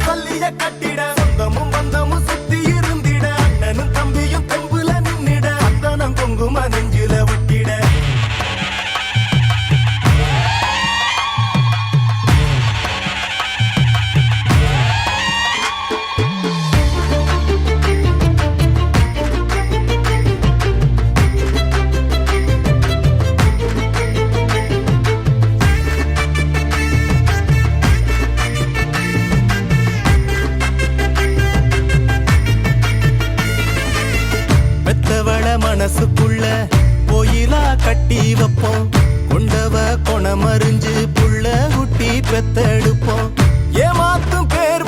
சல்லிய கட்டிட சொந்தமும் பந்தமும் சுத்தி இருந்திட அண்ணனும் தம்பியும் தெம்புல நின்னிட அத்தனம் குங்கும நெஞ்சில விட்டிட மனசுக்குள்ள கோயிலா கட்டி வைப்போம் கொண்டவ கொணமறிஞ்சு புள்ள குட்டி பெத்தெடுப்போம் ஏமாத்தும்